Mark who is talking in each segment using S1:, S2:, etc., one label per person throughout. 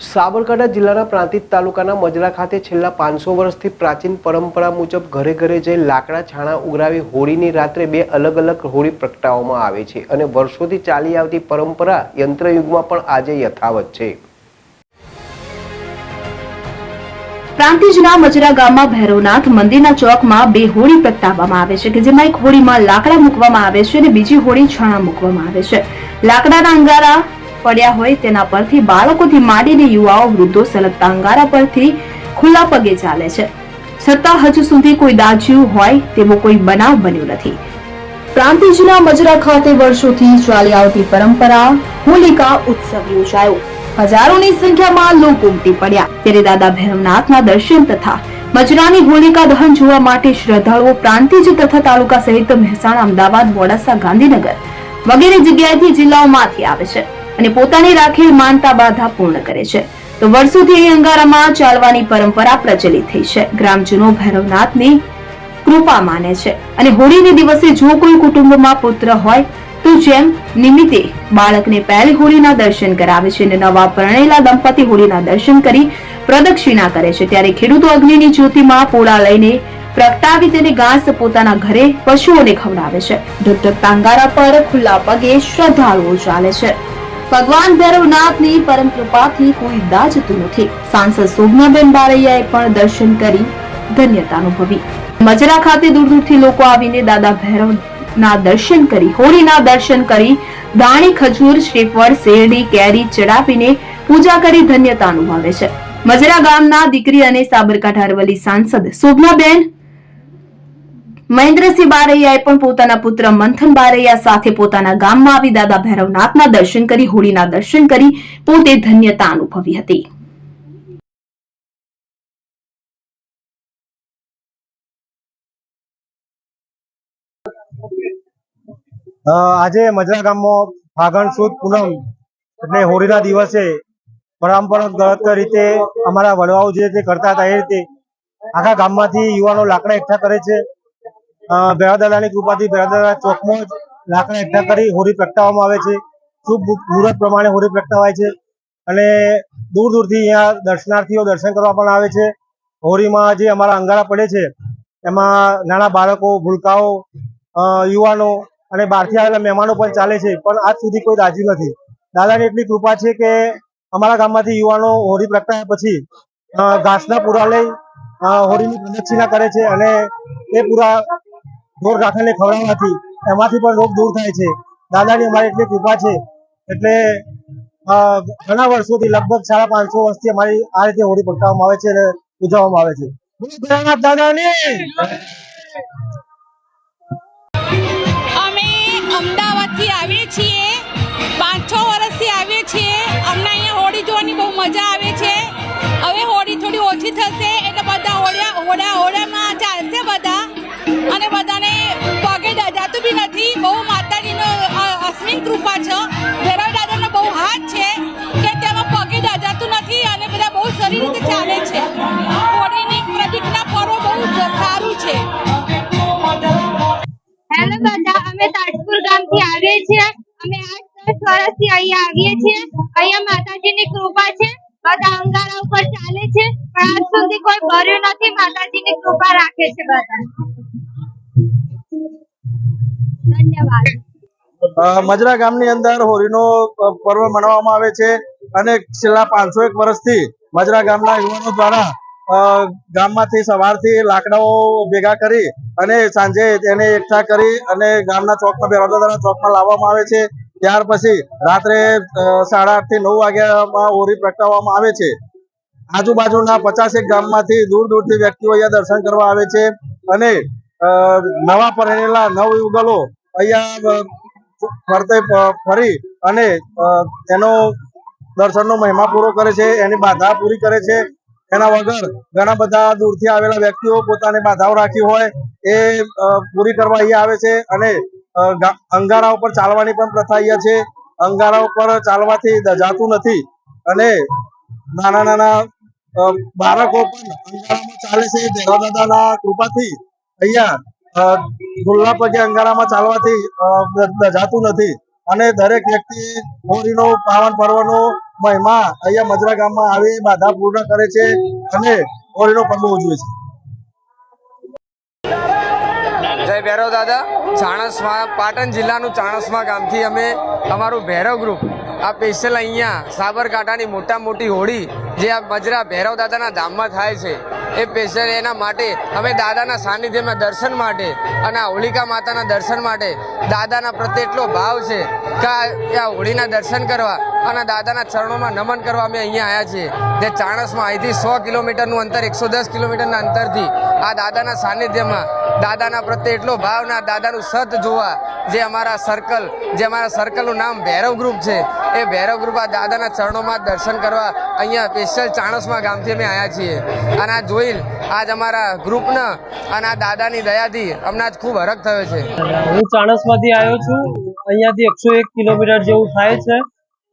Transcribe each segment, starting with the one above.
S1: સાબરકાંઠા જિલ્લાના પ્રાંતિજ તાલુકાના મજરા ખાતે છેલ્લા 500 વર્ષથી પ્રાચીન પરંપરા મુજબ ઘરે ઘરે જઈ લાકડા છાણા ઉઘરાવી હોળીની રાત્રે બે અલગ અલગ હોળી પ્રગટાવવામાં આવે છે અને વર્ષોથી ચાલી આવતી પરંપરા યંત્રયુગમાં પણ આજે યથાવત છે।
S2: પ્રાંતિજના મજરા ગામમાં ભૈરવનાથ મંદિરના ચોકમાં બે હોળી પ્રગટાવવામાં આવે છે કે જેમાં એક હોળીમાં લાકડા મૂકવામાં આવે છે અને બીજી હોળી છાણા મૂકવામાં આવે છે। લાકડાના અંગારા પડ્યા હોય તેના પરથી બાળકોથી માંડીને યુવાઓ વૃદ્ધો સલગતા અંગારા પરથી ખુલ્લા પગે ચાલે છે, છતાં હજુ સુધી કોઈ દાજ્યું હોય તેવો કોઈ બનાવ બન્યો નથી। પ્રાંતિજના મજરા ખાતે વર્ષોથી ચાલી આવતી પરંપરા હોલિકા ઉત્સવ યોજાયો। હજારોની સંખ્યામાં લોકો ઉમટી પડ્યા ત્યારે દાદા ભૈરવનાથના દર્શન તથા મજરાની હોલિકા દહન જોવા માટે શ્રદ્ધાળુઓ પ્રાંતિજ તથા તાલુકા સહિત મહેસાણા, અમદાવાદ, મોડાસા, ગાંધીનગર વગેરે જગ્યાએથી જિલ્લાઓમાંથી આવે છે અને પોતાની રાખેલ માનતા બાધા પૂર્ણ કરે છે। તો વર્ષોથી અહીં અંગારામાં ચાલવાની પરંપરા પ્રચલિત થઈ છે। ગ્રામજનો ભૈરવનાથની કૃપા માને છે અને હોળીને દિવસે જો કોઈ કુટુંબમાં પુત્ર હોય તો જેમ નિમિત્તે બાળકને પહેલી હોળીના દર્શન કરાવે છે અને નવા પરણેલા દંપતી હોળીના દર્શન કરી પ્રદક્ષિણા કરે છે। ત્યારે ખેડૂતો અગ્નિની જ્યોતિમાં પોળા લઈને પ્રગટાવી તેને ઘાસ પોતાના ઘરે પશુઓને ખવડાવે છે। ઢગઢગતા અંગારા પર ખુલ્લા પગે શ્રદ્ધાળુઓ ચાલે છે। ભગવાન ભૈરવનાથની પરમ કૃપાથી કોઈ દાજતું નથી। સાંસદ શોભનાબેન બારૈયાએ પણ દર્શન કરી ધન્યતા અનુભવી। મજરા ખાતે દૂર દૂરથી લોકો આવીને દાદા ભૈરવના દર્શન કરી હોળીના દર્શન કરી દાણી, ખજૂર, શ્રીફળ, શેરડી, કેરી ચડાવીને પૂજા કરી ધન્યતા અનુભવે છે। મજરા ગામના દીકરી અને સાબરકાંઠા અરવલ્લી સાંસદ શોભનાબેન મહેન્દ્રસિંહ બારૈયાએ પણ પોતાના પુત્ર મંથન બારૈયા સાથે પોતાના ગામમાં આવી દાદા ભૈરવનાથના દર્શન કરી હોળીના દર્શન કરી પોતે ધન્યતા અનુભવી હતી।
S3: આજે મજરા ગામમાં ફાગણ સુદ પૂનમ એટલે હોળીના દિવસે પરંપરાગત રીતે અમારા વડવાઓ જે રીતે કરતા હતા એ રીતે આખા ગામમાંથી યુવાનો લાકડા એકઠા કરે છે। ભૈરવદાદાની કૃપાથી ભૈરવદાદા ચોકમાં જ લાકડા એકઠા કરી હોળી પ્રગટાવવામાં આવે છે। શુભ મુહૂર્ત પ્રમાણે હોળી પ્રગટાવાય છે અને દૂર દૂરથી અહીંયા દર્શનાર્થીઓ દર્શન કરવા પણ આવે છે। હોળીમાં જે અમારા અંગારા પડે છે એમાં નાના બાળકો, ભૂલકાઓ, યુવાનો અને બહારથી આવેલા મહેમાનો પણ ચાલે છે, પણ આજ સુધી કોઈ દાજ્યું નથી। દાદાની એટલી કૃપા છે કે અમારા ગામમાંથી યુવાનો હોળી પ્રગટાવ્યા પછી ઘાસના પૂરા લઈ હોળીની પ્રદક્ષિણા કરે છે અને એ પૂરા ઢોર ગાખરને ખવડાવવાથી એમાંથી પણ રોગ દૂર થાય છે। દાદાની અમારી એટલી કૃપા છે એટલે ઘણા વર્ષોથી લગભગ 550 વર્ષથી અમારી આ રીતે હોળી પ્રગટાવવામાં આવે છે અને ઉજવવામાં આવે છે। ભૈરવનાથ દાદાની
S4: અમદાવાદથી આવીએ છીએ, 5-6 વર્ષથી આવીએ છીએ। અમને અહીંયા હોળી જોવાની બહુ મજા આવે છે। હવે હોળી થોડી ઓછી થશે એટલે બધા હોળામાં ચાલશે બધા અને બધાને પગે દજાતું બી નથી। બહુ માતાજીનો અસીમ કૃપા છે, ભૈરવ દાદાનો બહુ હાથ છે કે તેમાં પગે દજાતું નથી અને બધા બહુ સારી રીતે ચાલે છે। હોળીની પ્રતિજ્ઞા પર્વ બહુ સારું છે।
S5: હેલો બધા, અમે તાજપુર ગામથી આવીએ છીએ। અમે 8-10 વર્ષથી અહીંયા આવીએ છીએ। અહીંયા માતાજીની કૃપા છે, બધા અંગારા ઉપર ચાલે છે, પણ આજ સુધી કોઈ ભર્યું નથી। માતાજીની કૃપા રાખે છે બધા। ધન્યવાદ।
S6: મજરા ગામની અંદર હોળીનો પર્વ મનાવવામાં આવે છે અને છેલ્લા 501 વર્ષથી મજરા ગામના યુવાનો દ્વારા ગામમાંથી સવારથી લાકડાઓ ભેગા કરી અને સાંજે તેને એકઠા કરી અને ગામના ચોકમાં ભૈરવદાદાના ચોકમાં લાવવામાં આવે છે। ત્યાર પછી રાત્રે 8:30 થી 9 વાગ્યામાં હોળી પ્રગટાવવામાં આવે છે। આજુબાજુના 50 ગામમાંથી દૂર દૂરથી વ્યક્તિઓ અહીંયા દર્શન કરવા આવે છે અને નવા પરણેલા નવયુગલો અહીંયા ફરતે ફરી અને એનો દર્શનનો મહિમા પૂરો કરે છે, એની બાધા પૂરી કરે છે। એના વગર ઘણા બધા દૂરથી આવેલા વ્યક્તિઓ પોતાની બાધાઓ રાખી હોય એ પૂરી કરવા અહીંયા આવે છે અને અંગારા ઉપર ચાલવાની પણ પ્રથા અહીંયા છે। અંગારા ઉપર ચાલવાથી દજાતું નથી અને નાના નાના બાળકો પણ અંગારામાં ચાલે છે। ભૈરવદાદાના કૃપાથી અહીંયા ખુલ્લા પગે અંગારામાં ચાલવાથી દજાતું નથી અને દરેક વ્યક્તિ હોળીનો પાવન પર્વનો મહિમા અહીંયા મજરા ગામમાં આવી બાધા પૂર્ણ કરે છે અને હોળીનો પર્વ ઉજવે છે.
S7: જય ભૈરવ દાદા. ચાણસ્મા, પાટણ જિલ્લાનું ચાણસ્મા ગામથી અમે અમારું ભૈરવ ગ્રુપ આ સ્પેશિયલ અહીંયા સાબરકાંઠાની મોટી હોળી જે આ મજરા ભૈરવ દાદાના ધામમાં થાય છે એ સ્પેશિયલ એના માટે અમે દાદાના સાનિધ્યમાં દર્શન માટે અને આ હોલિકા માતાના દર્શન માટે દાદાના પ્રત્યે એટલો ભાવ છે કે આ હોળીના દર્શન કરવા અને દાદાના ચરણોમાં નમન કરવા અમે અહીંયા આવ્યા છીએ. જે ચાણસ્માં અહીંથી 100 કિલોમીટરનું અંતર, 110 કિલોમીટરના અંતરથી આ દાદાના સાનિધ્યમાં દાદાના પ્રત્યે એટલો ભાવ ને દાદાનું સત જોવા જે અમારા સર્કલનું નામ ભૈરવ ગ્રુપ છે એ ભૈરવ ગ્રુપ આ દાદાના ચરણોમાં દર્શન કરવા અહીંયા સ્પેશિયલ ચાણસ્મા ગામથી અમે આવ્યા છીએ. અને આ જોઈ આજ અમારા ગ્રુપને અને આ દાદાની દયાથી અમને આજ ખૂબ હરખ થયો છે.
S8: હું ચાણસ્માથી આવ્યો છું. અહીંયાથી 101 કિલોમીટર જેવું થાય છે.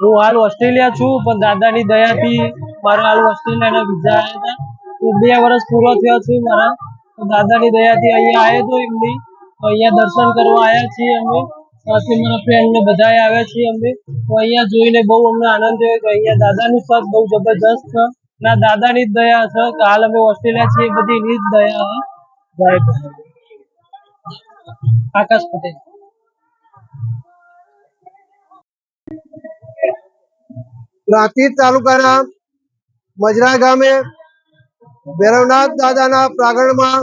S8: હું હાલ ઓસ્ટ્રેલિયા છું, પણ દાદાની દયાથી મારા હાલ ઓસ્ટ્રેલિયાના વિઝા આવ્યા હતા. હું 2 વર્ષ પૂરો થયો છું મારા. તો દાદાની દયાથી અહીંયા આવ્યો હતો એમની, તો અહીંયા દર્શન કરવા આવ્યા છીએ અમે. સાથે મારા ફ્રેન્ડ ને બધા આવ્યા છીએ અમે. તો અહીંયા જોઈને બહુ અમને આનંદ થયો કે અહીંયા દાદાનું સત બહુ જબરજસ્ત છે. ના દાદાની જ દયા છે કે હાલ અમે ઓસ્ટ્રેલિયા છીએ, બધી એની જ દયા છે. આકાશ પટેલ.
S3: પ્રાંતિજ તાલુકાના મજરા ગામે ભૈરવનાથ દાદાના પ્રાંગણમાં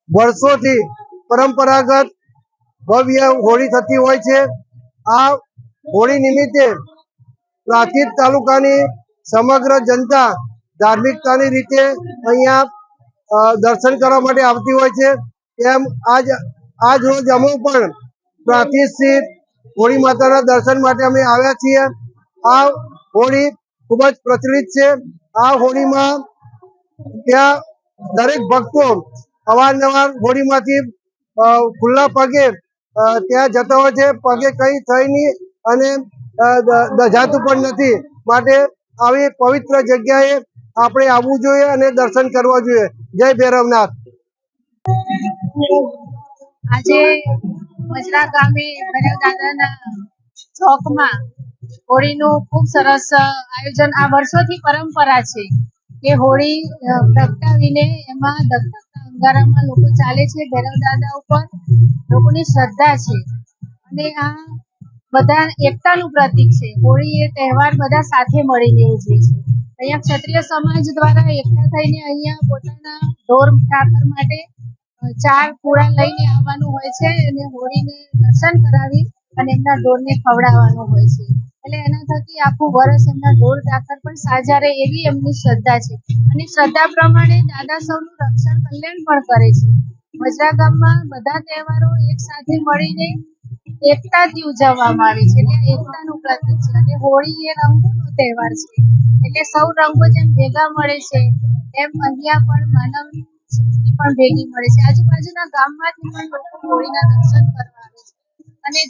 S3: વર્ષોથી પરંપરાગત ભવ્ય હોળી થતી હોય છે. આ હોળી નિમિત્તે પ્રાંતિજ તાલુકાની સમગ્ર જનતા ધાર્મિકતાની રીતે અહીંયા દર્શન કરવા માટે આવતી હોય છે. એમ આજ રોજ અમે પણ પ્રાંતિજથી હોળી માતાના દર્શન માટે અમે આવ્યા છીએ. આ હોળી ખૂબ જ પ્રચલિત છે. આ હોળીમાં ત્યાં દરેક ભક્તો અવારનવાર હોળીમાંથી ખુલ્લા પગે ત્યાં જતા હોય છે. પગે કઈ થઈ નહીં અને દજાતું પણ નથી. માટે આવી પવિત્ર જગ્યાએ આપણે આવવું જોઈએ અને દર્શન કરવા જોઈએ. જય ભૈરવનાથ.
S5: આજે મજરા ગામે ભૈરવ દાદાના ચોકમાં હોળીનું ખૂબ સરસ આયોજન આ વર્ષોથી પરંપરા છે કે હોળી પ્રગટાવીને એમાં ધગધગતા અંગારામાં લોકો ચાલે છે. ભૈરવ દાદા ઉપર લોકોની શ્રદ્ધા છે અને આ બધા એકતાનું પ્રતીક છે. હોળી એ તહેવાર બધા સાથે મળીને ઉજવે છે. અહીંયા ક્ષત્રિય સમાજ દ્વારા એકઠા થઈને અહીંયા પોતાના ઢોર ઠાકર માટે 4 પૂળા લઈને આવવાનું હોય છે અને હોળીને દર્શન કરાવી અને એમના ઢોરને ખવડાવવાનું હોય છે. એટલે એના થકી આખું વર્ષ એમના ઢોર ઠાકર પણ સાજા રહે એવી એમની શ્રદ્ધા છે. અને શ્રદ્ધા પ્રમાણે દાદા સૌનું રક્ષણ કલ્યાણ પણ કરે છે. મજરા ગામમાં બધા તહેવારો એક સાથે મળીને એકતાથી ઉજવવામાં આવે છે. એટલે એકતાનું પ્રતીક છે અને હોળી એ રંગોનો તહેવાર છે. એટલે સૌ રંગો જેમ ભેગા મળે છે એમ અહીંયા પણ માનવ શક્તિ પણ ભેગી મળે છે. આજુબાજુના ગામમાંથી પણ લોકો હોળીના દર્શન કરવા આવે છે અને